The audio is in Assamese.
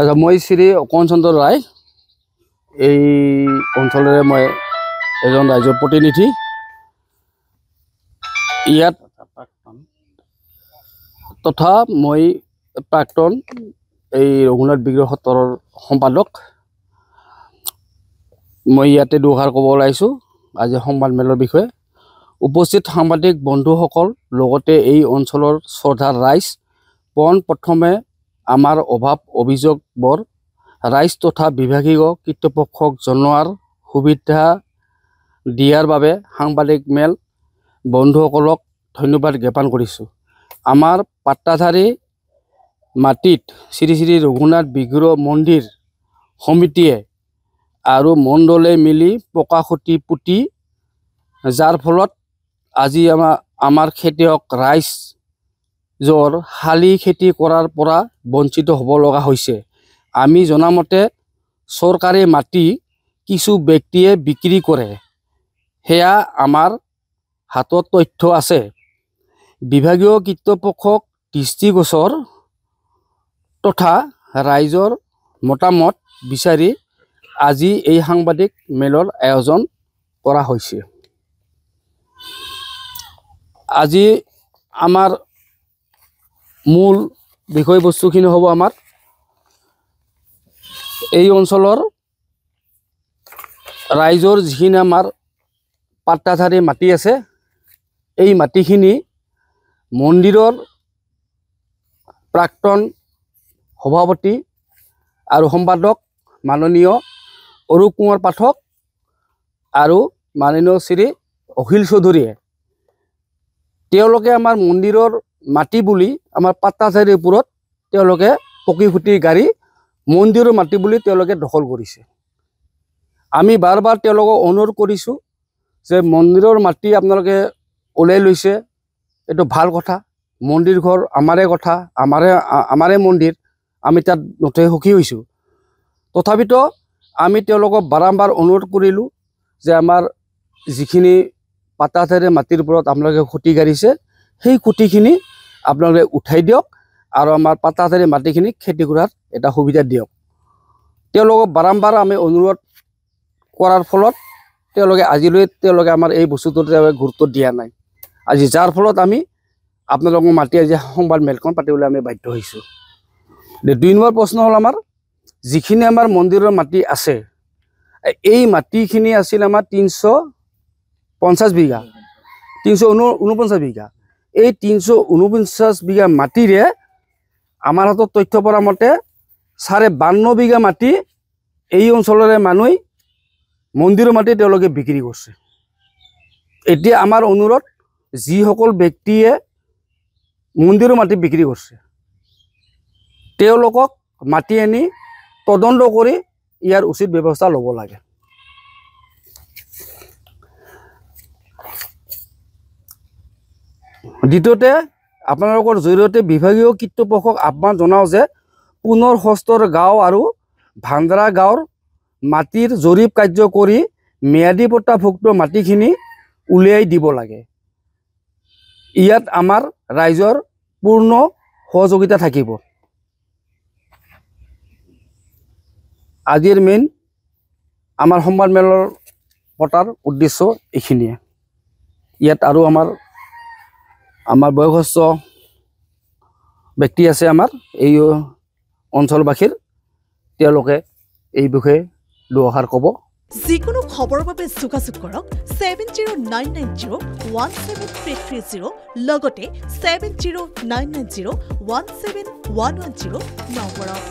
আচ্ছা মই শ্ৰী অকণ চন্দ্ৰ ৰায় এই অঞ্চলৰে মই এজন ৰাজ্যৰ প্ৰতিনিধি ইয়াত তথা মই প্ৰাক্তন এই ৰঘুনাথ বিগ্ৰহ সত্ৰৰ সম্পাদক মই ইয়াতে দুষাৰ ক'ব ওলাইছোঁ আজি সংবাদ মেলৰ বিষয়ে উপস্থিত সাংবাদিক বন্ধুসকল লগতে এই অঞ্চলৰ শ্ৰদ্ধাৰ ৰাইজ প্ৰথমে আমাৰ অভাৱ অভিযোগবোৰ ৰাইজ তথা বিভাগীয় কৰ্তৃপক্ষক জনোৱাৰ সুবিধা দিয়াৰ বাবে সাংবাদিক মেল বন্ধুসকলক ধন্যবাদ জ্ঞাপন কৰিছোঁ। আমাৰ পাট্টাধাৰী মাটিত শ্ৰী শ্ৰী ৰঘুনাথ বিগ্ৰহ মন্দিৰ সমিতিয়ে আৰু মণ্ডলে মিলি পকা খুঁটি পুতি যাৰ ফলত আজি আমাৰ খেতিয়ক ৰাইজৰ শালি খেতি কৰাৰ পৰা বঞ্চিত হ'ব লগা হৈছে। আমি জনামতে চৰকাৰী মাটি কিছু ব্যক্তিয়ে বিক্ৰী কৰে, সেয়া আমাৰ হাতত তথ্য আছে। বিভাগীয় কৰ্তৃপক্ষক দৃষ্টিগোচৰ তথা ৰাইজৰ মতামত বিচাৰি আজি এই সাংবাদিক মেলৰ আয়োজন কৰা হৈছে। আজি আমাৰ মূল বিষয়বস্তুখিনি হ'ব আমাৰ এই অঞ্চলৰ ৰাইজৰ যিখিনি আমাৰ পাট্টাধাৰী মাটি আছে এই মাটিখিনি মন্দিৰৰ প্ৰাক্তন সভাপতি আৰু সম্পাদক মাননীয় অৰূপ কুমাৰ পাঠক আৰু মাননীয় শ্ৰী অখিল চৌধুৰীয়ে তেওঁলোকে আমাৰ মন্দিৰৰ মাটি বুলি আমাৰ পাট্টাধাৰীৰ ওপৰত তেওঁলোকে পকী খুঁটি গাড়ী মন্দিৰৰ মাটি বুলি তেওঁলোকে দখল কৰিছে। আমি বাৰ বাৰ তেওঁলোকক অনুৰোধ কৰিছোঁ যে মন্দিৰৰ মাটি আপোনালোকে ওলাই লৈছে, এইটো ভাল কথা, মন্দিৰ ঘৰ আমাৰে কথা, আমাৰে মন্দিৰ, আমি তাত নথৈ সুখী হৈছোঁ। তথাপিতো আমি তেওঁলোকক বাৰম্বাৰ অনুৰোধ কৰিলোঁ যে আমাৰ যিখিনি পাট্টাধাৰী মাটিৰ ওপৰত আপোনালোকে খুঁটি গাড়িছে সেই খুঁটিখিনি আপোনালোকে উঠাই দিয়ক আৰু আমাৰ পাট্টাধাৰী মাটিখিনি খেতি কৰাৰ এটা সুবিধা দিয়ক। তেওঁলোকক বাৰম্বাৰ আমি অনুৰোধ কৰাৰ ফলত তেওঁলোকে আজিলৈ আমাৰ এই বস্তুটোত গুৰুত্ব দিয়া নাই। আজি যাৰ ফলত আমি আপোনালোকক মাতি আজি সংবাদ মেলখন পাতিবলৈ আমি বাধ্য হৈছোঁ। 2 নম্বৰ প্ৰশ্ন হ'ল আমাৰ যিখিনি আমাৰ মন্দিৰৰ মাটি আছে এই মাটিখিনি আছিল আমাৰ 350 বিঘা 349 বিঘা। এই 349 বিঘা মাটিৰে আমাৰ হাতত তথ্য পৰা মতে 52 বিঘা মাটি এই অঞ্চলৰে মানুহ মন্দিৰৰ মাটি তেওঁলোকে বিক্ৰী কৰিছে। এতিয়া আমাৰ অনুৰোধ যিসকল ব্যক্তিয়ে মন্দিৰৰ মাটি বিক্ৰী কৰিছে তেওঁলোকক মাতি আনি তদন্ত কৰি ইয়াৰ উচিত ব্যৱস্থা ল'ব লাগে। দ্বিতীয়তে আপোনালোকৰ জৰিয়তে বিভাগীয় কৰ্তৃপক্ষক আহ্বান জনাওঁ যে পুনৰ সস্তৰ গাঁও আৰু ভাণ্ডাৰা গাঁৱৰ মাটিৰ জৰীপ কাৰ্য কৰি ম্যাদী পট্টাভুক্ত মাটিখিনি উলিয়াই দিব লাগে। ইয়াত আমাৰ ৰাইজৰ পূৰ্ণ সহযোগিতা থাকিব। আজিৰ মেইন আমাৰ সংবাদ মেলৰ পতাৰ উদ্দেশ্য এইখিনিয়ে। ইয়াত আৰু আমাৰ বয়সস্থ ব্যক্তি আছে আমাৰ এই অঞ্চলবাসীৰ, তেওঁলোকে এই বিষয়ে দুআষাৰ ক'ব। যিকোনো খবৰৰ বাবে যোগাযোগ কৰক 7099017330 লগতে 7099017110 নম্বৰত।